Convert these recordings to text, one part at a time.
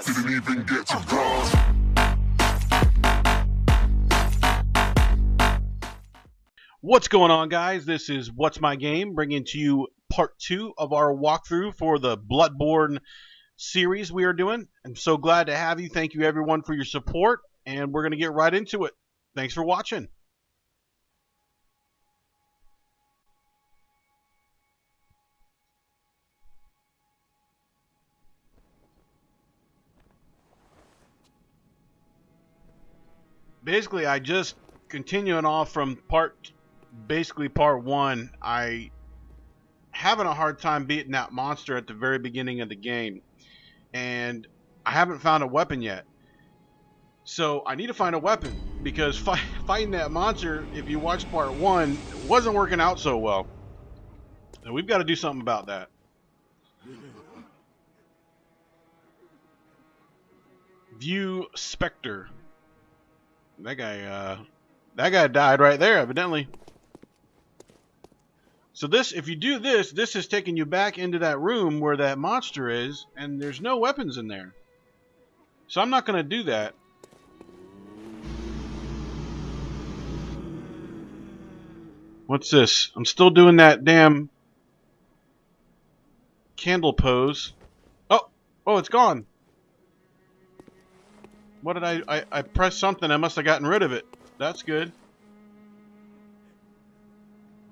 didn't even get to bronze. What's going on, guys? This is What's My Game, bringing to you part 2 of our walkthrough for the Bloodborne series we are doing. I'm so glad to have you. Thank you, everyone, for your support, and we're going to get right into it. Thanks for watching. Basically, I just continuing off from part 1. I having a hard time beating that monster at the very beginning of the game, and I haven't found a weapon yet. So I need to find a weapon because fighting that monster, if you watch part 1, wasn't working out so well. So we've got to do something about that. View Spectre. That guy died right there, evidently. So this, if you do this, this is taking you back into that room where that monster is, and there's no weapons in there. So I'm not going to do that. What's this? I'm still doing that damn candle pose. Oh, it's gone. What did I pressed something. I must have gotten rid of it. That's good.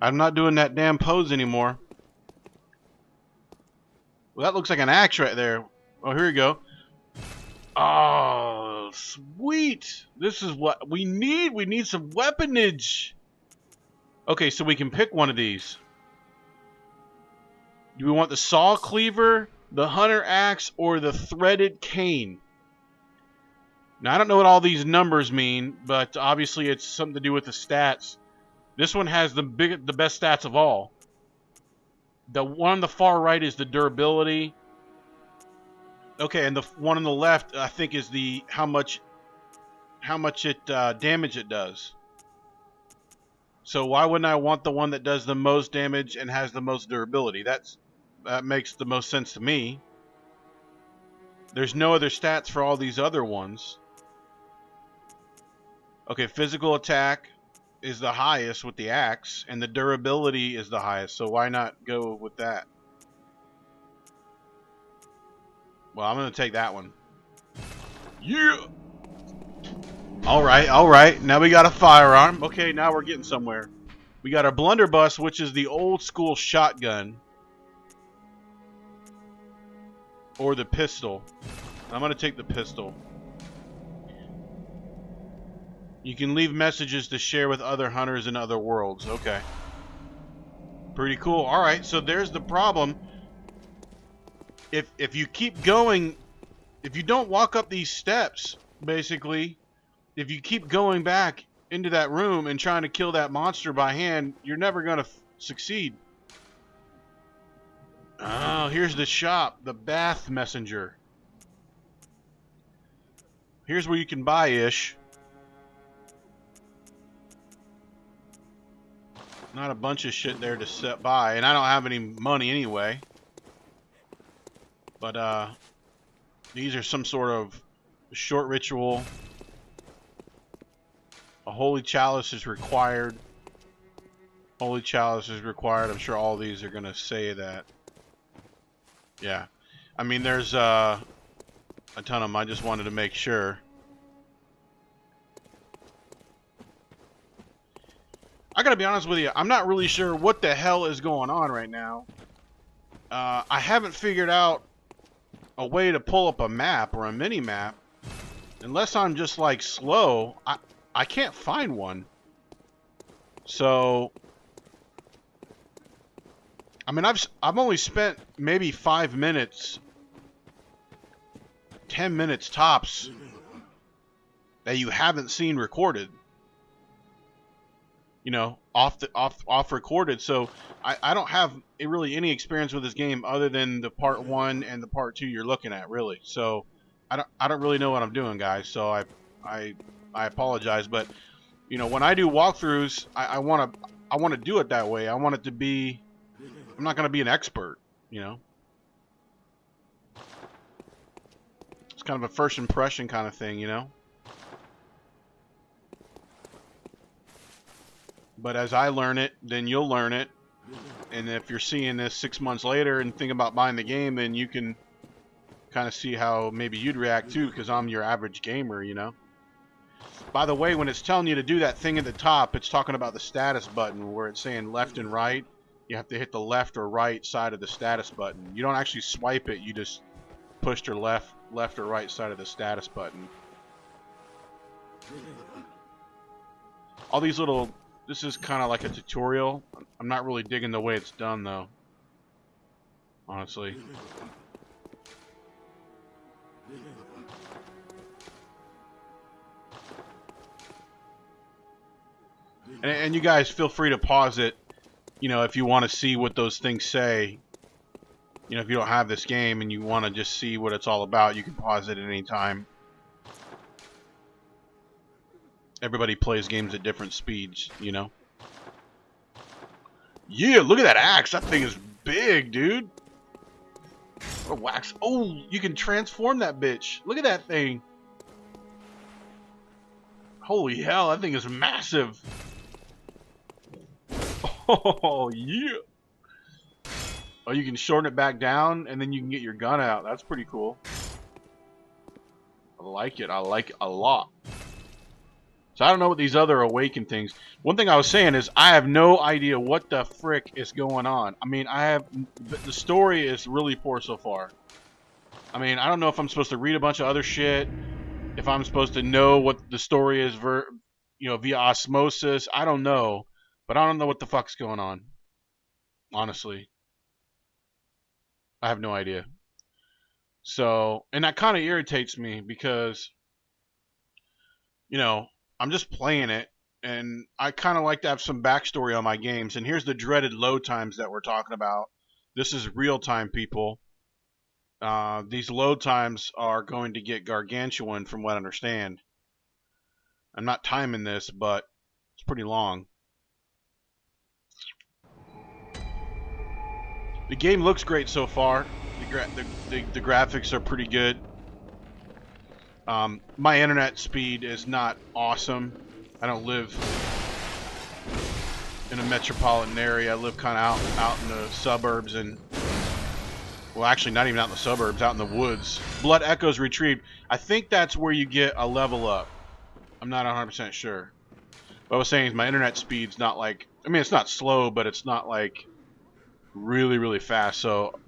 I'm not doing that damn pose anymore. Well, that looks like an axe right there. Oh, here we go. Oh, sweet. This is what we need. We need some weaponage. Okay, so we can pick one of these. Do we want the saw cleaver, the hunter axe, or the threaded cane? Now, I don't know what all these numbers mean, but obviously it's something to do with the stats. This one has the best stats of all. The one on the far right is the durability. Okay, and the one on the left, I think, is the how much damage it does. So why wouldn't I want the one that does the most damage and has the most durability? That makes the most sense to me. There's no other stats for all these other ones. Okay, physical attack is the highest with the axe, and the durability is the highest, so why not go with that? Well, I'm going to take that one. Yeah! Alright, now we got a firearm. Okay, now we're getting somewhere. We got our blunderbuss, which is the old school shotgun. Or the pistol. I'm going to take the pistol. You can leave messages to share with other hunters in other worlds. Okay. Pretty cool. Alright, so there's the problem. If you keep going, if you don't walk up these steps, basically, if you keep going back into that room and trying to kill that monster by hand, you're never going to succeed. Oh, here's the shop. The Bath Messenger. Here's where you can buy-ish. Not a bunch of shit there to set by, and I don't have any money anyway. But these are some sort of short ritual. A holy chalice is required. Holy chalice is required. I'm sure all these are gonna say that. Yeah, I mean there's a ton of them. I just wanted to make sure. I gotta be honest with you, I'm not really sure what the hell is going on right now. I haven't figured out a way to pull up a map or a mini map. Unless I'm just like slow, I can't find one. So I mean I've only spent maybe 5 minutes, 10 minutes tops that you haven't seen recorded. You know, off recorded, so I don't have really any experience with this game other than the part 1 and the part 2 you're looking at, really. So I don't really know what I'm doing, guys. So I apologize, but you know, when I do walkthroughs, I want to do it that way. I want it to be. I'm not going to be an expert, you know. kind of a first impression kind of thing, you know? But as I learn it, then you'll learn it. And if you're seeing this 6 months later and think about buying the game, then you can kind of see how maybe you'd react too, because I'm your average gamer, you know? By the way, when it's telling you to do that thing at the top, it's talking about the status button where it's saying left and right. You have to hit the left or right side of the status button. You don't actually swipe it, you just push your left or right side of the status button. All these little, this is kind of like a tutorial. I'm not really digging the way it's done though, honestly. And you guys feel free to pause it, you know, if you want to see what those things say. You know, if you don't have this game and you want to just see what it's all about, you can pause it at any time. Everybody plays games at different speeds, you know. Yeah, look at that axe. That thing is big, dude. What a wax. Oh, you can transform that bitch. Look at that thing. Holy hell, that thing is massive. Oh, yeah. Oh, you can shorten it back down, and then you can get your gun out. That's pretty cool. I like it. I like it a lot. So I don't know what these other awakened things. One thing I was saying is I have no idea what the frick is going on. I mean, the story is really poor so far. I mean, I don't know if I'm supposed to read a bunch of other shit, if I'm supposed to know what the story is, you know, via osmosis. I don't know, but I don't know what the fuck's going on. Honestly, I have no idea. So, and that kind of irritates me because, you know, I'm just playing it, and I kind of like to have some backstory on my games. And here's the dreaded load times that we're talking about. This is real time, people. These load times are going to get gargantuan from what I understand. I'm not timing this, but it's pretty long. The game looks great so far. The graphics are pretty good. My internet speed is not awesome. I don't live in a metropolitan area. I live kind of out in the suburbs, and well, actually not even out in the suburbs, out in the woods. Blood Echoes retrieved. I think that's where you get a level up. I'm not 100% sure. What I was saying is my internet speed's not like, I mean, it's not slow, but it's not like really, really fast. So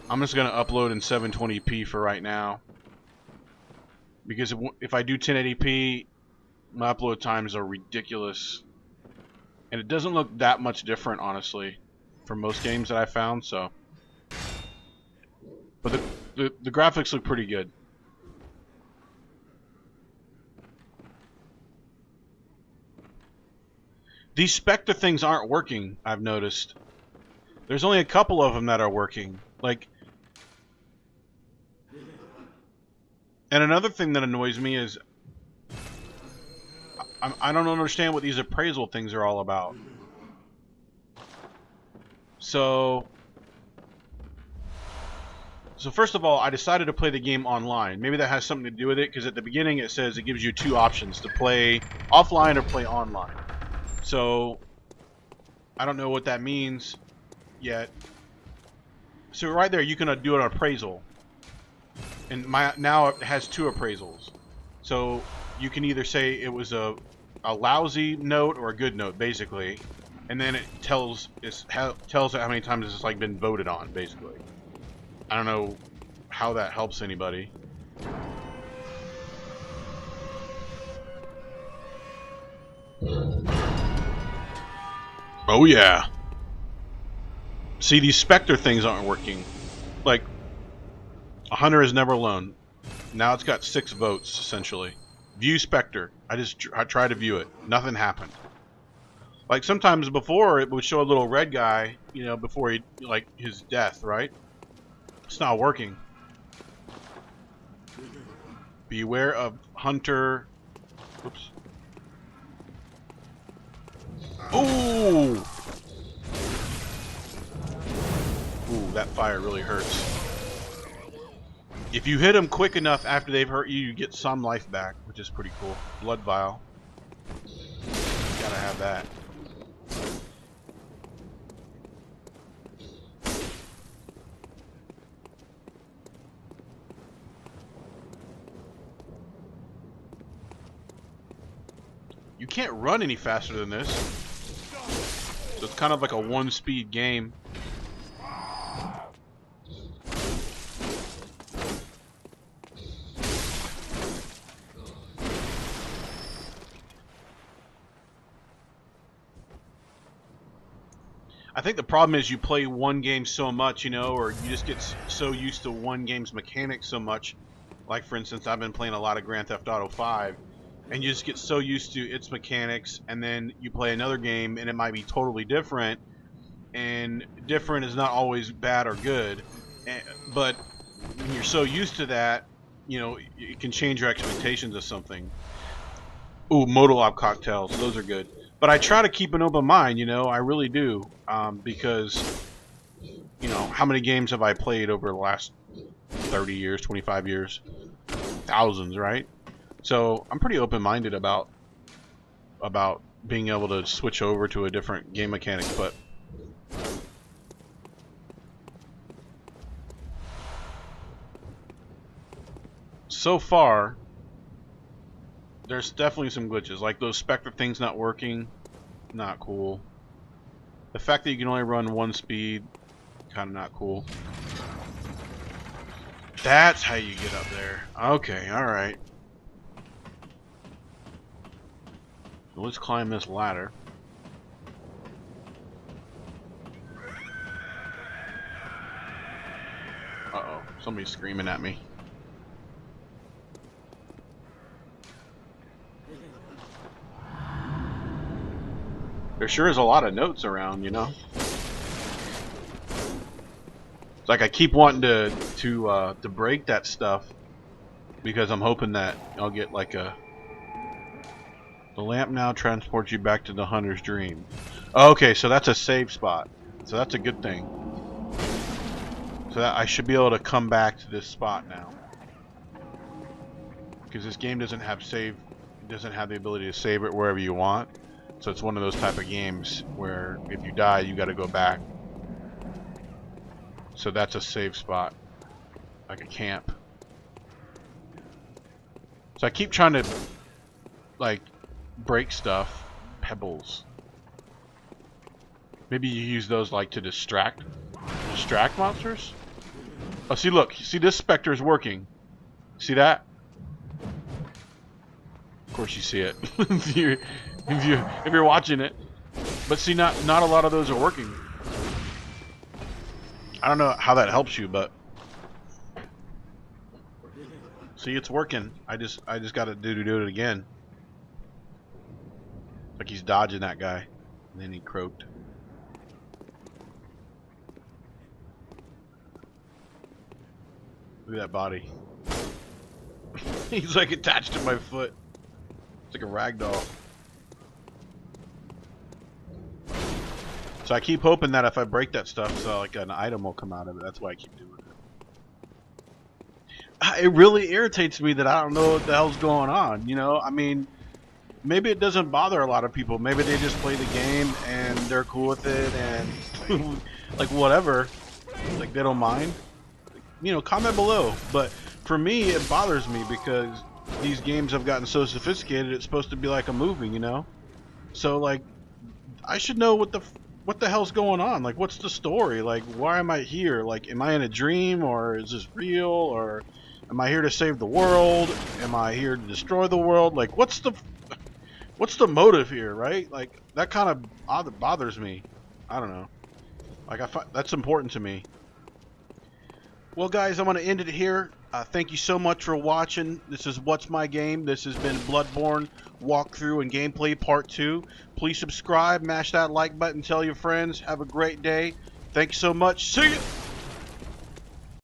I'm just going to upload in 720p for right now. Because if I do 1080p, my upload times are ridiculous. And it doesn't look that much different, honestly, from most games that I found, so. But the graphics look pretty good. These Spectre things aren't working, I've noticed. There's only a couple of them that are working. Like, and another thing that annoys me is I don't understand what these appraisal things are all about. So first of all, I decided to play the game online. Maybe that has something to do with it, because at the beginning it says it gives you two options, to play offline or play online. So I don't know what that means yet. So right there, you can do an appraisal. And now it has two appraisals. So you can either say it was a lousy note or a good note, basically. And then it tells it how many times it's like been voted on, basically. I don't know how that helps anybody. Oh yeah. See, these Spectre things aren't working. Like, a hunter is never alone. Now it's got 6 votes, essentially. View Spectre. I tried to view it. Nothing happened. Like, sometimes before, it would show a little red guy, you know, before he, like, his death, right? It's not working. Beware of hunter. Oops. Ooh! Ooh, that fire really hurts. If you hit them quick enough after they've hurt you, you get some life back, which is pretty cool. Blood vial. Gotta have that. You can't run any faster than this. So it's kind of like a one-speed game. I think the problem is you play one game so much, you know, or you just get so used to one game's mechanics so much. Like, for instance, I've been playing a lot of Grand Theft Auto 5, and you just get so used to its mechanics, and then you play another game, and it might be totally different, and different is not always bad or good, but when you're so used to that, you know, it can change your expectations of something. Ooh, Modolab cocktails, those are good. But I try to keep an open mind, you know, I really do, because, you know, how many games have I played over the last 30 years, 25 years? Thousands, right? So I'm pretty open-minded about being able to switch over to a different game mechanic, but so far there's definitely some glitches, like those Spectre things not working, not cool. The fact that you can only run one speed, kind of not cool. That's how you get up there. Okay, alright. Let's climb this ladder. Uh-oh, somebody's screaming at me. There sure is a lot of notes around, you know. It's like I keep wanting to break that stuff because I'm hoping that I'll get like a. The lamp now transports you back to the hunter's dream. Okay, so that's a save spot. So that's a good thing. So that I should be able to come back to this spot now. Because this game doesn't have the ability to save it wherever you want. So it's one of those type of games where if you die, you got to go back. So that's a save spot, like a camp. So I keep trying to, like, break stuff. Pebbles. Maybe you use those like to distract monsters. Oh, see, look, see, this Spectre is working. See that? Of course you see it. if you're watching it. But see, not a lot of those are working. I don't know how that helps you, but see, it's working. I just got to do it again. Like he's dodging that guy, and then he croaked. Look at that body. He's like attached to my foot. It's like a rag doll. So I keep hoping that if I break that stuff, so like an item will come out of it. That's why I keep doing it. It really irritates me that I don't know what the hell's going on. You know, I mean, maybe it doesn't bother a lot of people. Maybe they just play the game and they're cool with it and like whatever. Like they don't mind. You know, comment below. But for me, it bothers me because these games have gotten so sophisticated. It's supposed to be like a movie, you know. So like, I should know what the hell's going on. Like, what's the story? Like, why am I here? Like, am I in a dream, or is this real, or am I here to save the world? Am I here to destroy the world? Like, what's the motive here, right? Like, that kind of bothers me. I don't know. Like, that's important to me. Well, guys, I'm going to end it here. Thank you so much for watching. This is What's My Game. This has been Bloodborne walkthrough and gameplay part 2. Please subscribe, mash that like button, tell your friends. Have a great day. Thanks so much. See ya!